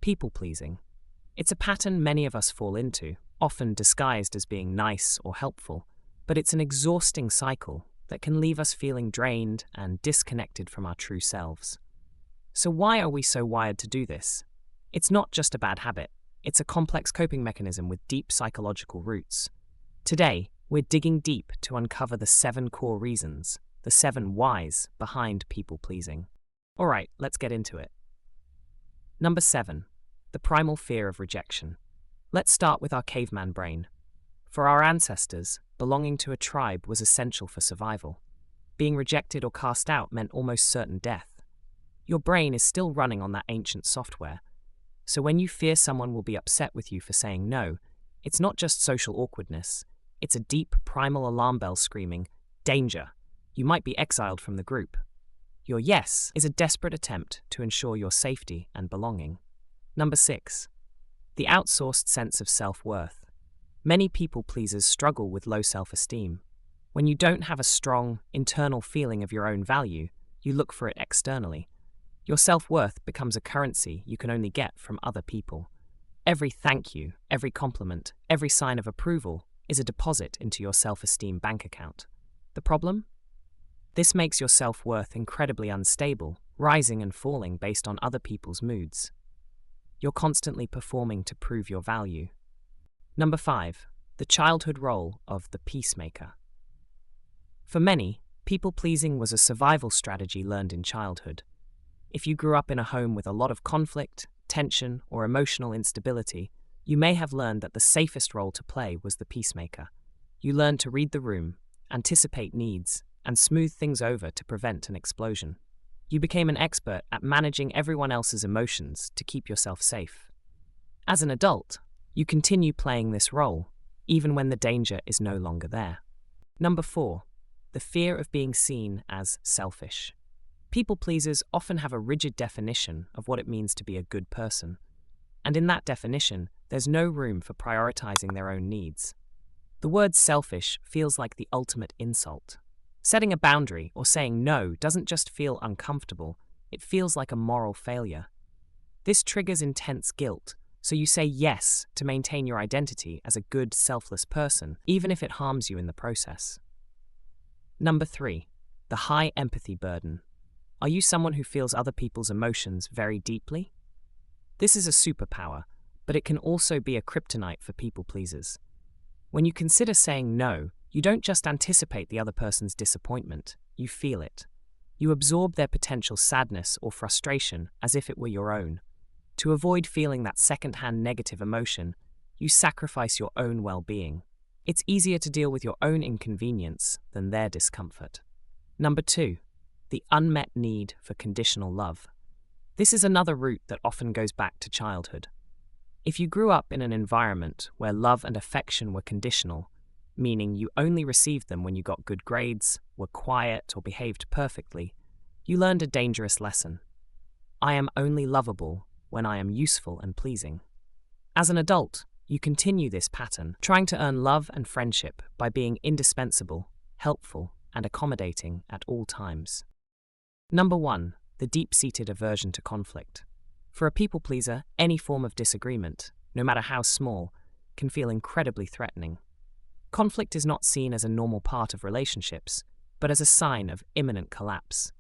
People-pleasing. It's a pattern many of us fall into, often disguised as being nice or helpful, but it's an exhausting cycle that can leave us feeling drained and disconnected from our true selves. So why are we so wired to do this? It's not just a bad habit. It's a complex coping mechanism with deep psychological roots. Today, we're digging deep to uncover the 7 core reasons, the 7 whys behind people-pleasing. All right, let's get into it. Number 7. The primal fear of rejection. Let's start with our caveman brain. For our ancestors, belonging to a tribe was essential for survival. Being rejected or cast out meant almost certain death. Your brain is still running on that ancient software. So when you fear someone will be upset with you for saying no, it's not just social awkwardness. It's a deep primal alarm bell screaming, "Danger! You might be exiled from the group." Your yes is a desperate attempt to ensure your safety and belonging. Number 6. The outsourced sense of self-worth. Many people-pleasers struggle with low self-esteem. When you don't have a strong, internal feeling of your own value, you look for it externally. Your self-worth becomes a currency you can only get from other people. Every thank you, every compliment, every sign of approval is a deposit into your self-esteem bank account. The problem? This makes your self-worth incredibly unstable, rising and falling based on other people's moods. You're constantly performing to prove your value. Number 5. The childhood role of the peacemaker. For many, people-pleasing was a survival strategy learned in childhood. If you grew up in a home with a lot of conflict, tension, or emotional instability, you may have learned that the safest role to play was the peacemaker. You learned to read the room, anticipate needs, and smooth things over to prevent an explosion. You became an expert at managing everyone else's emotions to keep yourself safe. As an adult, you continue playing this role, even when the danger is no longer there. Number 4. The fear of being seen as selfish. People-pleasers often have a rigid definition of what it means to be a good person. And in that definition, there's no room for prioritizing their own needs. The word selfish feels like the ultimate insult. Setting a boundary or saying no doesn't just feel uncomfortable, it feels like a moral failure. This triggers intense guilt, so you say yes to maintain your identity as a good, selfless person, even if it harms you in the process. Number 3. The high empathy burden. Are you someone who feels other people's emotions very deeply? This is a superpower, but it can also be a kryptonite for people-pleasers. When you consider saying no, you don't just anticipate the other person's disappointment, you feel it. You absorb their potential sadness or frustration as if it were your own. To avoid feeling that second-hand negative emotion, you sacrifice your own well-being. It's easier to deal with your own inconvenience than their discomfort. Number 2. The unmet need for conditional love. This is another root that often goes back to childhood. If you grew up in an environment where love and affection were conditional, meaning you only received them when you got good grades, were quiet, or behaved perfectly, you learned a dangerous lesson. I am only lovable when I am useful and pleasing. As an adult, you continue this pattern, trying to earn love and friendship by being indispensable, helpful, and accommodating at all times. Number 1. The deep-seated aversion to conflict. For a people-pleaser, any form of disagreement, no matter how small, can feel incredibly threatening. Conflict is not seen as a normal part of relationships, but as a sign of imminent collapse.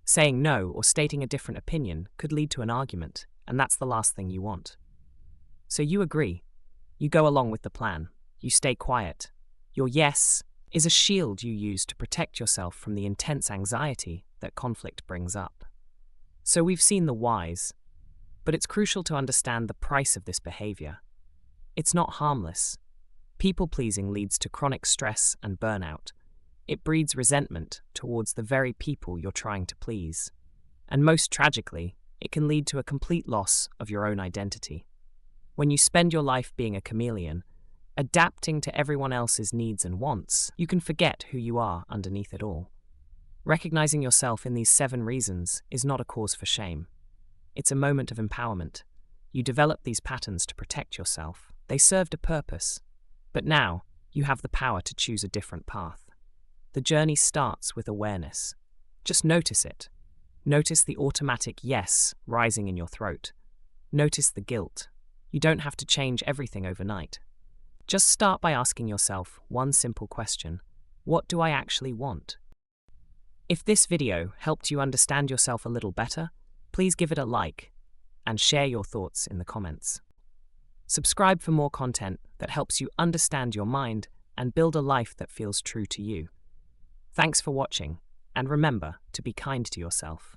Saying no or stating a different opinion could lead to an argument, and that's the last thing you want. So you agree. You go along with the plan. You stay quiet. Your yes is a shield you use to protect yourself from the intense anxiety that conflict brings up. So we've seen the whys, but it's crucial to understand the price of this behavior. It's not harmless. People-pleasing leads to chronic stress and burnout. It breeds resentment towards the very people you're trying to please. And most tragically, it can lead to a complete loss of your own identity. When you spend your life being a chameleon, adapting to everyone else's needs and wants, you can forget who you are underneath it all. Recognizing yourself in these 7 reasons is not a cause for shame. It's a moment of empowerment. You develop these patterns to protect yourself. They served a purpose. But now, you have the power to choose a different path. The journey starts with awareness. Just notice it. Notice the automatic yes rising in your throat. Notice the guilt. You don't have to change everything overnight. Just start by asking yourself one simple question: what do I actually want? If this video helped you understand yourself a little better, please give it a like and share your thoughts in the comments. Subscribe for more content that helps you understand your mind and build a life that feels true to you. Thanks for watching, and remember to be kind to yourself.